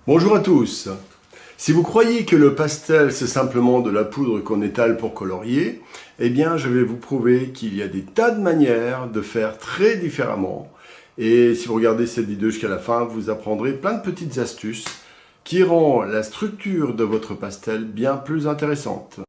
Bonjour à tous. Si vous croyez que le pastel c'est simplement de la poudre qu'on étale pour colorier, eh bien je vais vous prouver qu'il y a des tas de manières de faire très différemment. Et si vous regardez cette vidéo jusqu'à la fin, vous apprendrez plein de petites astuces qui rendent la structure de votre pastel bien plus intéressante.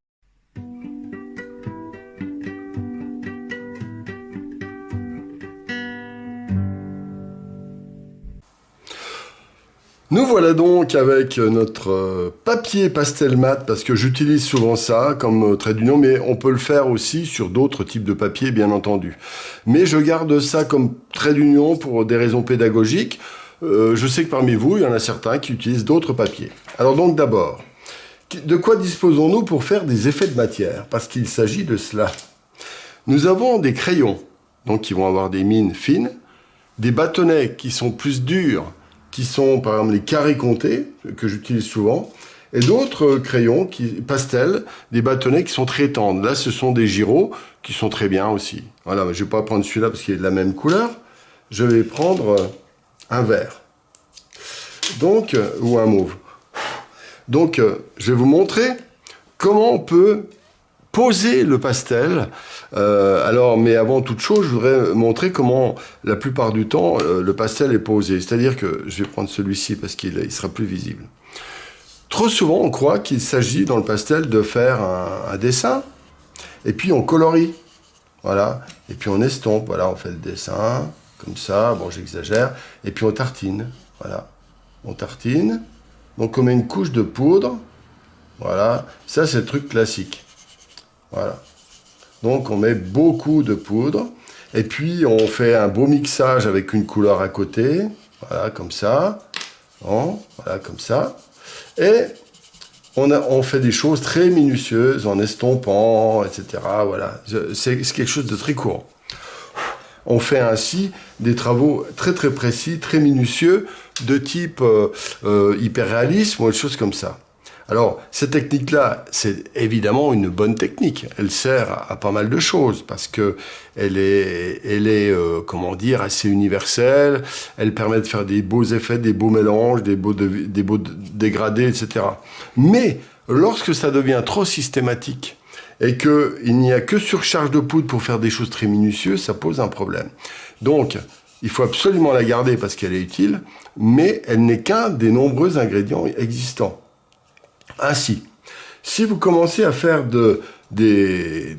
Nous voilà donc avec notre papier pastel mat, parce que j'utilise souvent ça comme trait d'union, mais on peut le faire aussi sur d'autres types de papier, bien entendu. Mais je garde ça comme trait d'union pour des raisons pédagogiques. Je sais que parmi vous, il y en a certains qui utilisent d'autres papiers. Alors donc d'abord, de quoi disposons-nous pour faire des effets de matière? Parce qu'il s'agit de cela. Nous avons des crayons, donc qui vont avoir des mines fines, des bâtonnets qui sont plus durs, qui sont par exemple les carrés comptés, que j'utilise souvent, et d'autres crayons, pastels, des bâtonnets qui sont très tendres. Là, ce sont des gyros qui sont très bien aussi. Voilà, mais je ne vais pas prendre celui-là parce qu'il est de la même couleur. Je vais prendre un vert, donc, ou un mauve. Donc, je vais vous montrer comment on peut poser le pastel. Mais avant toute chose, je voudrais montrer comment, la plupart du temps, le pastel est posé. C'est-à-dire que, je vais prendre celui-ci parce qu'il sera plus visible. Trop souvent, on croit qu'il s'agit dans le pastel de faire un dessin, et puis on colorie. Voilà, et puis on estompe. Voilà, on fait le dessin, comme ça, bon j'exagère, et puis on tartine. Voilà, on tartine, donc on met une couche de poudre. Voilà, ça c'est le truc classique. Voilà. Donc on met beaucoup de poudre. Et puis on fait un beau mixage avec une couleur à côté. Voilà, comme ça. Bon, voilà, comme ça. Et on fait des choses très minutieuses en estompant, etc. Voilà. C'est quelque chose de très courant. On fait ainsi des travaux très très précis, très minutieux, de type hyperréalisme ou des choses comme ça. Alors, cette technique-là, c'est évidemment une bonne technique. Elle sert à pas mal de choses parce que elle est comment dire, assez universelle. Elle permet de faire des beaux effets, des beaux mélanges, des beaux dégradés, etc. Mais lorsque ça devient trop systématique et qu'il n'y a que surcharge de poudre pour faire des choses très minutieuses, ça pose un problème. Donc, il faut absolument la garder parce qu'elle est utile, mais elle n'est qu'un des nombreux ingrédients existants. Ainsi, si vous commencez à faire des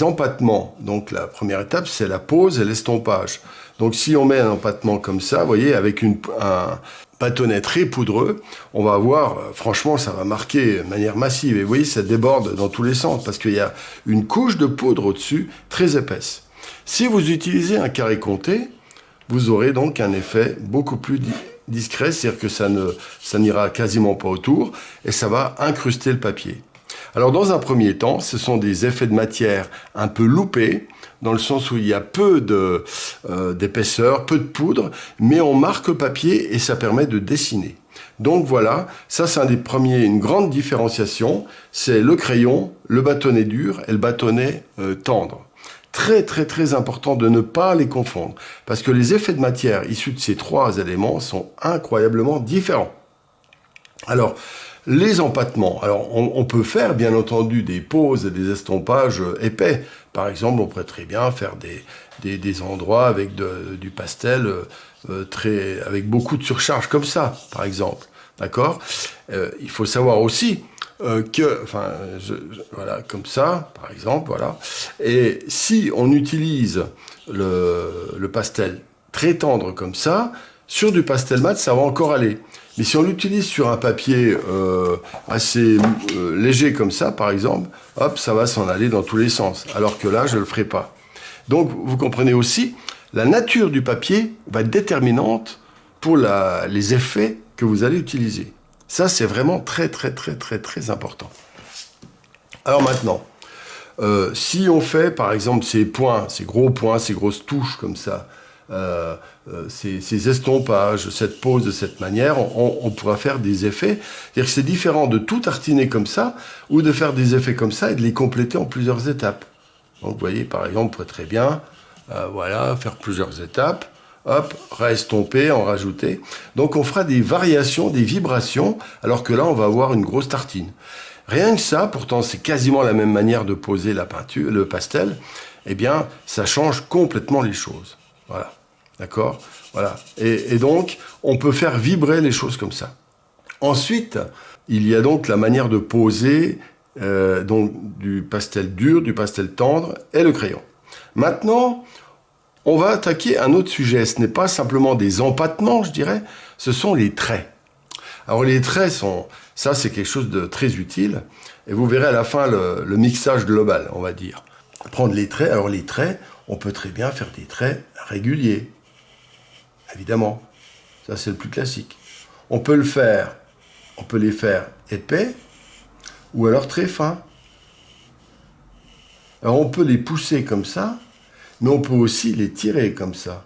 empattements, donc la première étape, c'est la pose et l'estompage. Donc si on met un empattement comme ça, vous voyez, avec un bâtonnet très poudreux, on va avoir, franchement, ça va marquer de manière massive. Et vous voyez, ça déborde dans tous les sens, parce qu'il y a une couche de poudre au-dessus, très épaisse. Si vous utilisez un carré compté, vous aurez donc un effet beaucoup plus discret, c'est-à-dire que ça n'ira quasiment pas autour, et ça va incruster le papier. Alors dans un premier temps, ce sont des effets de matière un peu loupés, dans le sens où il y a peu d'épaisseur, peu de poudre, mais on marque le papier et ça permet de dessiner. Donc voilà, ça c'est une grande différenciation, c'est le crayon, le bâtonnet dur et le bâtonnet tendre. Très très très important de ne pas les confondre, parce que les effets de matière issus de ces trois éléments sont incroyablement différents. Alors, les empattements, alors on peut faire bien entendu des poses et des estompages épais. Par exemple, on pourrait très bien faire des endroits avec du pastel avec beaucoup de surcharge comme ça, par exemple. D'accord? Il faut savoir aussi voilà, comme ça, par exemple, voilà. Et si on utilise le pastel très tendre comme ça, sur du pastel mat, ça va encore aller. Mais si on l'utilise sur un papier assez léger comme ça, par exemple, hop, ça va s'en aller dans tous les sens. Alors que là, je ne le ferai pas. Donc, vous comprenez aussi, la nature du papier va être déterminante pour les effets que vous allez utiliser. Ça, c'est vraiment très, très, très, très, très important. Alors maintenant, si on fait, par exemple, ces points, ces gros points, ces grosses touches comme ça, ces estompages, cette pose de cette manière, on pourra faire des effets. C'est-à-dire que c'est différent de tout tartiner comme ça, ou de faire des effets comme ça et de les compléter en plusieurs étapes. Donc, vous voyez, par exemple, on pourrait très bien, voilà, faire plusieurs étapes. hop, réestomper, en rajouter. Donc on fera des variations, des vibrations, alors que là on va avoir une grosse tartine. Rien que ça, pourtant c'est quasiment la même manière de poser la peinture, le pastel, eh bien ça change complètement les choses. Voilà, d'accord? Voilà. Et donc on peut faire vibrer les choses comme ça. Ensuite, il y a donc la manière de poser donc du pastel dur, du pastel tendre et le crayon. Maintenant, on va attaquer un autre sujet. Ce n'est pas simplement des empâtements, je dirais, ce sont les traits. Alors les traits ça c'est quelque chose de très utile, et vous verrez à la fin le mixage global, on va dire. Prendre les traits, alors les traits, on peut très bien faire des traits réguliers, évidemment. Ça c'est le plus classique. On peut les faire épais, ou alors très fins. Alors on peut les pousser comme ça, mais on peut aussi les tirer comme ça.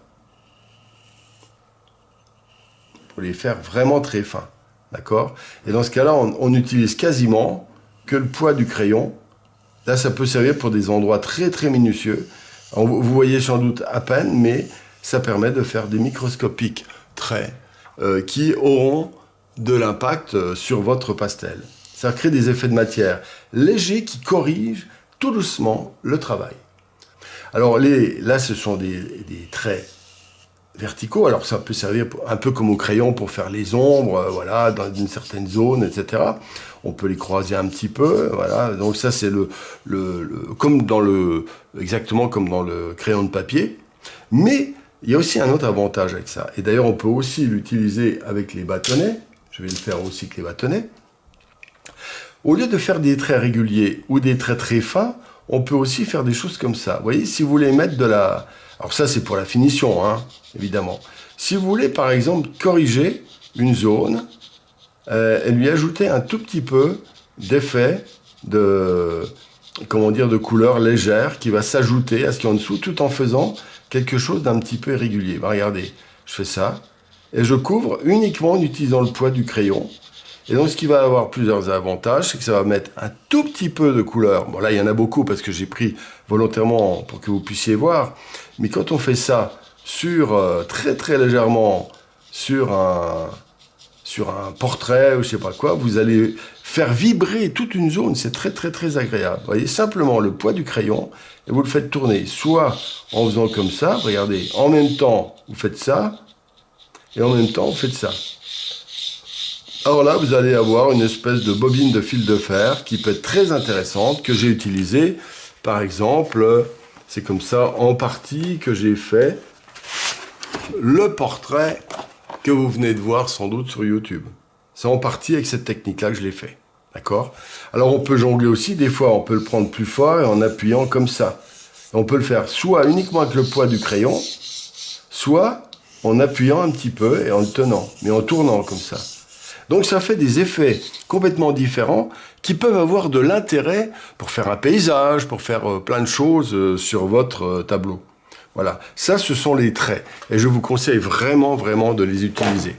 Pour les faire vraiment très fins. D'accord? Et dans ce cas-là, on n'utilise quasiment que le poids du crayon. Là, ça peut servir pour des endroits très très minutieux. Alors, vous voyez sans doute à peine, mais ça permet de faire des microscopiques traits qui auront de l'impact sur votre pastel. Ça crée des effets de matière légers qui corrigent tout doucement le travail. Alors là, ce sont des traits verticaux. Alors ça peut servir un peu comme au crayon pour faire les ombres, voilà, dans une certaine zone, etc. On peut les croiser un petit peu, voilà. Donc ça c'est exactement comme dans le crayon de papier. Mais il y a aussi un autre avantage avec ça. Et d'ailleurs on peut aussi l'utiliser avec les bâtonnets. Je vais le faire aussi avec les bâtonnets. Au lieu de faire des traits réguliers ou des traits très fins, on peut aussi faire des choses comme ça. Vous voyez, si vous voulez mettre de la... Alors ça, c'est pour la finition, hein, évidemment. Si vous voulez, par exemple, corriger une zone et lui ajouter un tout petit peu d'effet de couleur légère qui va s'ajouter à ce qu'il y a en dessous, tout en faisant quelque chose d'un petit peu irrégulier. Ben, regardez, je fais ça, et je couvre uniquement en utilisant le poids du crayon. Et donc, ce qui va avoir plusieurs avantages, c'est que ça va mettre un tout petit peu de couleur. Bon, là, il y en a beaucoup parce que j'ai pris volontairement pour que vous puissiez voir. Mais quand on fait ça très très légèrement sur un portrait ou je sais pas quoi, vous allez faire vibrer toute une zone. C'est très très très agréable. Vous voyez, simplement le poids du crayon et vous le faites tourner. Soit en faisant comme ça, regardez, en même temps, vous faites ça et en même temps, vous faites ça. Alors là, vous allez avoir une espèce de bobine de fil de fer qui peut être très intéressante, que j'ai utilisée. Par exemple, c'est comme ça, en partie, que j'ai fait le portrait que vous venez de voir sans doute sur YouTube. C'est en partie avec cette technique-là que je l'ai fait. D'accord? Alors on peut jongler aussi, des fois on peut le prendre plus fort et en appuyant comme ça. On peut le faire soit uniquement avec le poids du crayon, soit en appuyant un petit peu et en le tenant, mais en tournant comme ça. Donc ça fait des effets complètement différents qui peuvent avoir de l'intérêt pour faire un paysage, pour faire plein de choses sur votre tableau. Voilà, ça ce sont les traits et je vous conseille vraiment vraiment de les utiliser.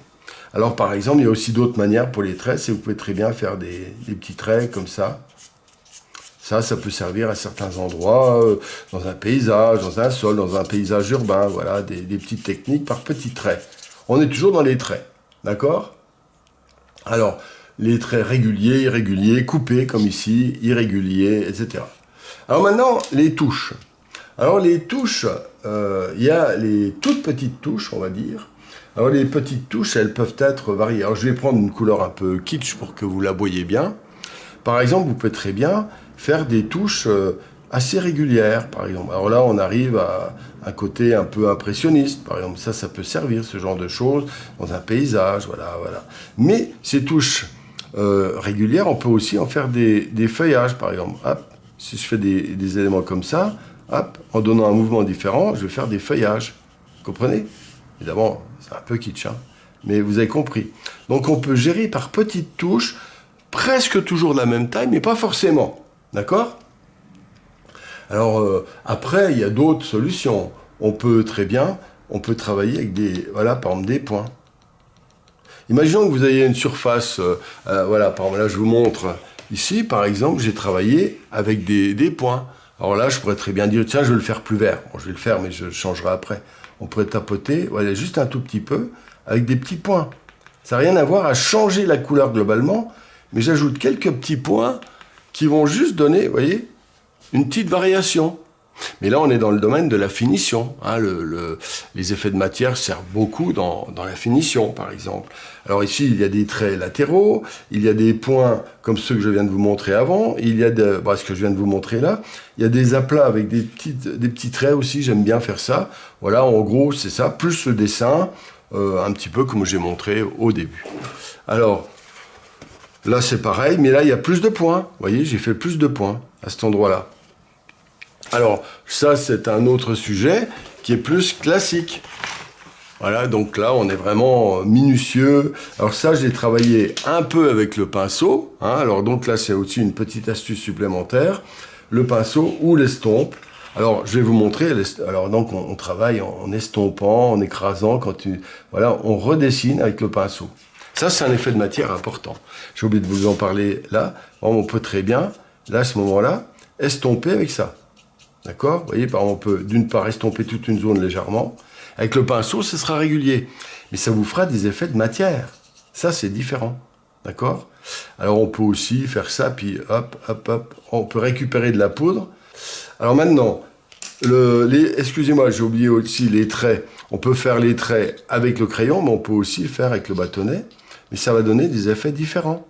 Alors par exemple, il y a aussi d'autres manières pour les traits, c'est que vous pouvez très bien faire des petits traits comme ça. Ça peut servir à certains endroits, dans un paysage, dans un sol, dans un paysage urbain, voilà, des petites techniques par petits traits. On est toujours dans les traits, d'accord ? Alors, les traits réguliers, irréguliers, coupés comme ici, irréguliers, etc. Alors maintenant, les touches. Alors les touches, il y a les toutes petites touches, on va dire. Alors les petites touches, elles peuvent être variées. Alors je vais prendre une couleur un peu kitsch pour que vous la voyez bien. Par exemple, vous pouvez très bien faire des touches assez régulières, par exemple. Alors là, on arrive à un côté un peu impressionniste, par exemple. Ça peut servir, ce genre de choses, dans un paysage, voilà. Mais ces touches régulières, on peut aussi en faire des feuillages, par exemple. Hop, si je fais des éléments comme ça, hop, en donnant un mouvement différent, je vais faire des feuillages. Vous comprenez? Évidemment, c'est un peu kitsch, hein, mais vous avez compris. Donc on peut gérer par petites touches, presque toujours de la même taille, mais pas forcément. D'accord? Alors, après, il y a d'autres solutions. On peut travailler avec par exemple, des points. Imaginons que vous ayez une surface, par exemple, là, je vous montre, ici, par exemple, j'ai travaillé avec des points. Alors là, je pourrais très bien dire, tiens, je vais le faire plus vert. Bon, je vais le faire, mais je changerai après. on pourrait tapoter, voilà, juste un tout petit peu, avec des petits points. Ça n'a rien à voir à changer la couleur globalement, mais j'ajoute quelques petits points qui vont juste donner, vous voyez, une petite variation. Mais là, on est dans le domaine de la finition. Hein, les effets de matière servent beaucoup dans la finition, par exemple. Alors ici, il y a des traits latéraux, il y a des points comme ceux que je viens de vous montrer avant, il y a ce que je viens de vous montrer là, il y a des aplats avec des petits traits aussi, j'aime bien faire ça. Voilà, en gros, c'est ça, plus le dessin, un petit peu comme j'ai montré au début. Alors, là, c'est pareil, mais là, il y a plus de points. Vous voyez, j'ai fait plus de points à cet endroit-là. Alors, ça, c'est un autre sujet qui est plus classique. Voilà, donc là, on est vraiment minutieux. Alors ça, j'ai travaillé un peu avec le pinceau. Hein. Alors donc là, c'est aussi une petite astuce supplémentaire. Le pinceau ou l'estompe. Alors, je vais vous montrer. Alors donc, on travaille en estompant, en écrasant. Voilà, on redessine avec le pinceau. Ça, c'est un effet de matière important. J'ai oublié de vous en parler là. On peut très bien, là, à ce moment-là, estomper avec ça. D'accord? Vous voyez, par exemple, on peut d'une part estomper toute une zone légèrement. Avec le pinceau, ce sera régulier. Mais ça vous fera des effets de matière. Ça, c'est différent. D'accord? Alors, on peut aussi faire ça, puis hop, hop, hop. On peut récupérer de la poudre. Alors maintenant, excusez-moi, j'ai oublié aussi les traits. On peut faire les traits avec le crayon, mais on peut aussi le faire avec le bâtonnet. Mais ça va donner des effets différents.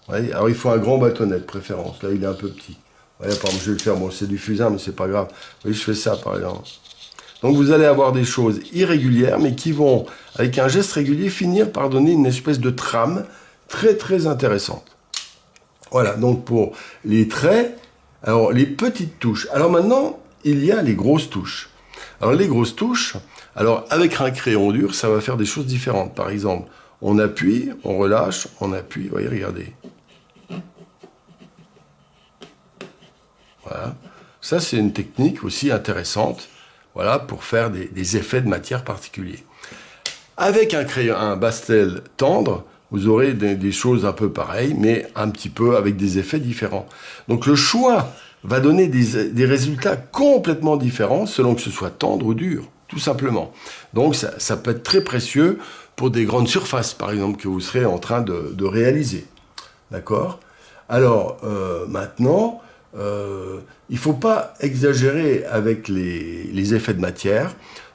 Vous voyez? Alors, il faut un grand bâtonnet de préférence. Là, il est un peu petit. Voilà, par exemple, je vais le faire, bon, c'est du fusain, mais c'est pas grave. Vous voyez, je fais ça, par exemple. Donc, vous allez avoir des choses irrégulières, mais qui vont, avec un geste régulier, finir par donner une espèce de trame très, très intéressante. Voilà, donc pour les traits, alors, les petites touches. Alors maintenant, il y a les grosses touches. Alors, les grosses touches, alors, avec un crayon dur, ça va faire des choses différentes. Par exemple, on appuie, on relâche, on appuie. Vous voyez, regardez. Voilà. Ça, c'est une technique aussi intéressante, voilà, pour faire des effets de matière particuliers. Avec un crayon, un pastel tendre, vous aurez des choses un peu pareilles, mais un petit peu avec des effets différents. Donc le choix va donner des résultats complètement différents selon que ce soit tendre ou dur, tout simplement. Donc ça peut être très précieux pour des grandes surfaces, par exemple, que vous serez en train de réaliser. D'accord? Alors, maintenant... il ne faut pas exagérer avec les effets de matière.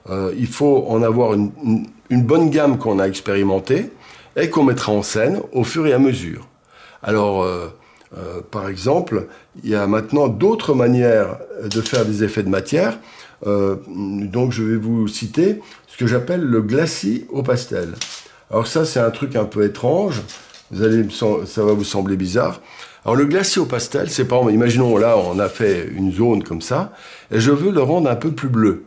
Il faut en avoir une bonne gamme qu'on a expérimentée et qu'on mettra en scène au fur et à mesure. Alors, par exemple, il y a maintenant d'autres manières de faire des effets de matière. Donc, je vais vous citer ce que j'appelle le glacis au pastel. Alors ça, c'est un truc un peu étrange. Ça va vous sembler bizarre. Alors le glacis au pastel, c'est par exemple, imaginons là, on a fait une zone comme ça, et je veux le rendre un peu plus bleu.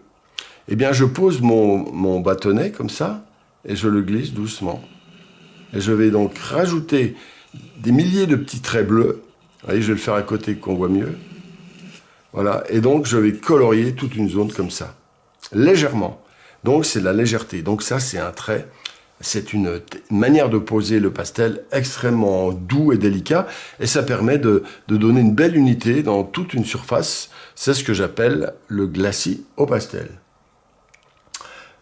Eh bien, je pose mon bâtonnet comme ça, et je le glisse doucement. Et je vais donc rajouter des milliers de petits traits bleus. Vous voyez, je vais le faire à côté qu'on voit mieux. Voilà, et donc je vais colorier toute une zone comme ça, légèrement. Donc c'est de la légèreté. Donc ça, c'est un trait. C'est une manière de poser le pastel extrêmement doux et délicat, et ça permet de donner une belle unité dans toute une surface. C'est ce que j'appelle le glacis au pastel.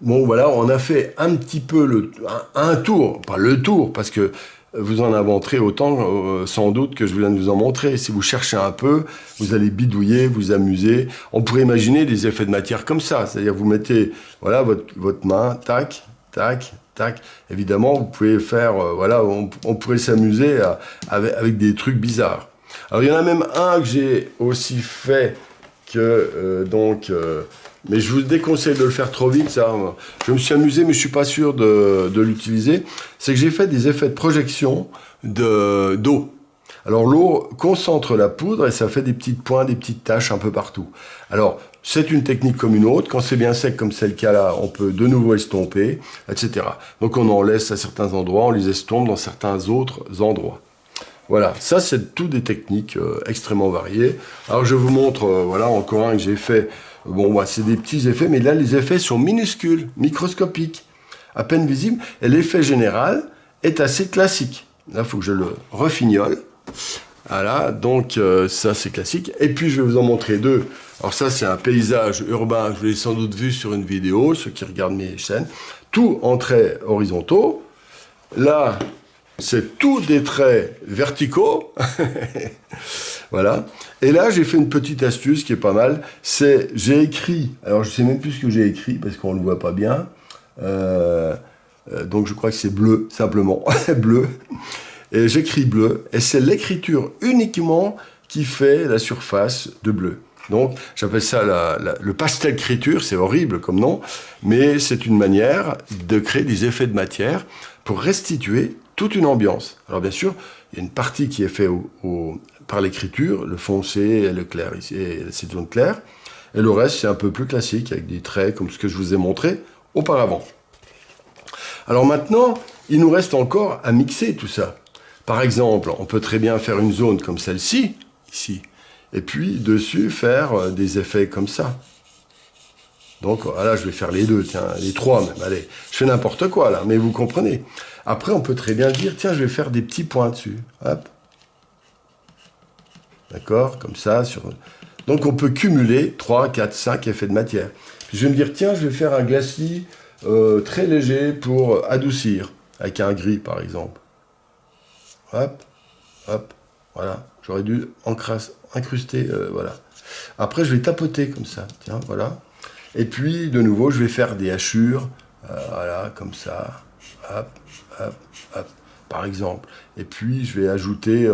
Bon, voilà, on a fait un petit peu un tour, pas le tour, parce que vous en inventerez autant, sans doute, que je viens de vous en montrer. Si vous cherchez un peu, vous allez bidouiller, vous amuser. On pourrait imaginer des effets de matière comme ça, c'est-à-dire vous mettez, voilà, votre main, tac, tac, tac. Évidemment, vous pouvez faire, voilà, on pourrait s'amuser avec des trucs bizarres. Alors, il y en a même un que j'ai aussi fait mais je vous déconseille de le faire trop vite, ça. Je me suis amusé, mais je suis pas sûr de l'utiliser. C'est que j'ai fait des effets de projection d'eau. Alors, l'eau concentre la poudre et ça fait des petites points, des petites taches un peu partout. Alors, c'est une technique comme une autre. Quand c'est bien sec, comme c'est le cas là, on peut de nouveau estomper, etc. Donc, on en laisse à certains endroits, on les estompe dans certains autres endroits. Voilà, ça, c'est tout des techniques extrêmement variées. Alors, je vous montre, voilà, encore un que j'ai fait. Bon, bah, c'est des petits effets, mais là, les effets sont minuscules, microscopiques, à peine visibles. Et l'effet général est assez classique. Là, il faut que je le refignole. Voilà, donc ça c'est classique. Et puis je vais vous en montrer deux. Alors ça c'est un paysage urbain, je vous l'ai sans doute vu sur une vidéo, ceux qui regardent mes chaînes. Tout en traits horizontaux. Là, c'est tout des traits verticaux. Voilà. Et là, j'ai fait une petite astuce qui est pas mal. C'est, j'ai écrit, alors je sais même plus ce que j'ai écrit parce qu'on le voit pas bien. Donc je crois que c'est bleu, simplement. Bleu. Et j'écris bleu. Et c'est l'écriture uniquement qui fait la surface de bleu. Donc, j'appelle ça le pastel-écriture, c'est horrible comme nom, mais c'est une manière de créer des effets de matière pour restituer toute une ambiance. Alors bien sûr, il y a une partie qui est faite par l'écriture, le foncé et le clair, ici, et cette zone claire, et le reste, c'est un peu plus classique, avec des traits comme ce que je vous ai montré auparavant. Alors maintenant, il nous reste encore à mixer tout ça. Par exemple, on peut très bien faire une zone comme celle-ci, ici, et puis dessus faire des effets comme ça. Donc là, je vais faire les deux, tiens, les trois même. Allez, je fais n'importe quoi là, mais vous comprenez. Après, on peut très bien dire, tiens, je vais faire des petits points dessus. Hop. D'accord, comme ça. Donc on peut cumuler 3, 4, 5 effets de matière. Puis je vais me dire, tiens, je vais faire un glacis très léger pour adoucir, avec un gris par exemple. Hop, hop, voilà. J'aurais dû incruster, voilà. Après, je vais tapoter comme ça, tiens, voilà. Et puis, de nouveau, je vais faire des hachures, voilà, comme ça, hop, hop, hop, par exemple. Et puis, je vais ajouter,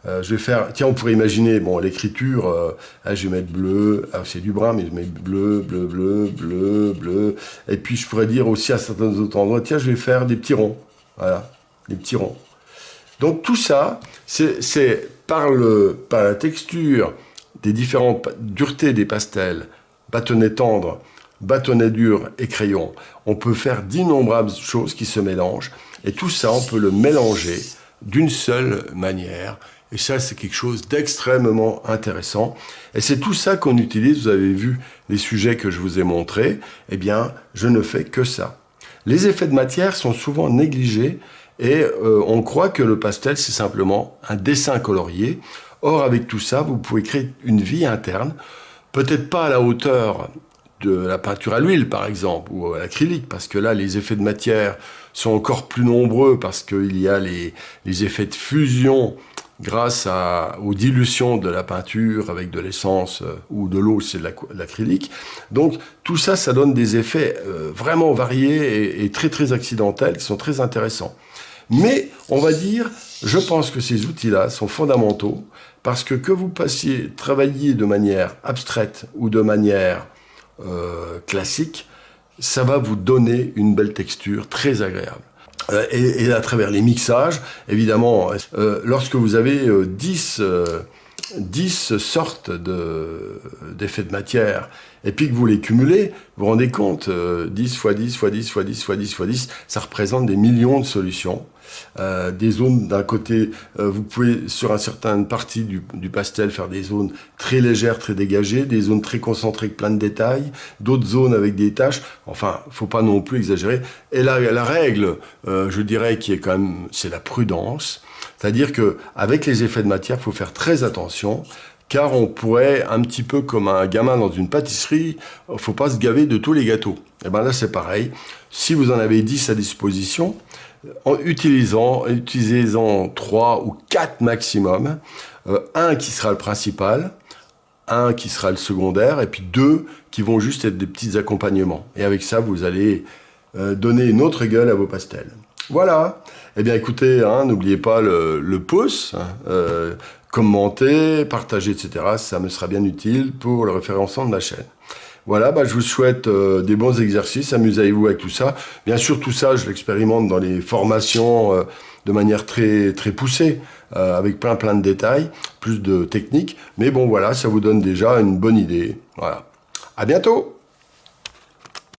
je vais faire, tiens, on pourrait imaginer, bon, l'écriture, je vais mettre bleu, c'est du brun, mais je mets bleu, bleu, bleu, bleu, bleu. Et puis, je pourrais dire aussi à certains autres endroits, tiens, je vais faire des petits ronds, voilà, des petits ronds. Donc tout ça, c'est par la texture des différentes duretés des pastels, bâtonnets tendres, bâtonnets durs et crayons, on peut faire d'innombrables choses qui se mélangent. Et tout ça, on peut le mélanger d'une seule manière. Et ça, c'est quelque chose d'extrêmement intéressant. Et c'est tout ça qu'on utilise. Vous avez vu les sujets que je vous ai montrés. Eh bien, je ne fais que ça. Les effets de matière sont souvent négligés. Et on croit que le pastel, c'est simplement un dessin colorié. Or, avec tout ça, vous pouvez créer une vie interne, peut-être pas à la hauteur de la peinture à l'huile, par exemple, ou à l'acrylique, parce que là, les effets de matière sont encore plus nombreux, parce qu'il y a les effets de fusion grâce aux dilutions de la peinture avec de l'essence ou de l'eau, c'est de l'acrylique. Donc, tout ça, ça donne des effets vraiment variés et très, très accidentels, qui sont très intéressants. Mais, on va dire, je pense que ces outils-là sont fondamentaux parce que vous passiez travailler de manière abstraite ou de manière classique, ça va vous donner une belle texture très agréable. Et à travers les mixages, évidemment, lorsque vous avez 10 sortes d'effets de matière, et puis que vous les cumulez, vous vous rendez compte, 10 fois 10 fois 10 fois 10 fois 10 fois 10, ça représente des millions de solutions. Des zones d'un côté, vous pouvez sur une certaine partie du pastel faire des zones très légères, très dégagées, des zones très concentrées avec plein de détails, d'autres zones avec des taches, enfin, faut pas non plus exagérer. Et la règle, je dirais, qui est quand même, c'est la prudence, c'est-à-dire que avec les effets de matière, il faut faire très attention, car on pourrait, un petit peu comme un gamin dans une pâtisserie, faut pas se gaver de tous les gâteaux. Et bien là, c'est pareil. Si vous en avez 10 à disposition, utilisez-en 3 ou 4 maximum, un qui sera le principal, un qui sera le secondaire, et puis 2 qui vont juste être des petits accompagnements. Et avec ça, vous allez donner une autre gueule à vos pastels. Voilà. Eh bien, écoutez, n'oubliez pas le pouce, commenter, partager, etc. Ça me sera bien utile pour le référencement de ma chaîne. Voilà, je vous souhaite des bons exercices, amusez-vous avec tout ça. Bien sûr, tout ça, je l'expérimente dans les formations de manière très, très poussée, avec plein de détails, plus de techniques. Mais bon, voilà, ça vous donne déjà une bonne idée. Voilà. À bientôt!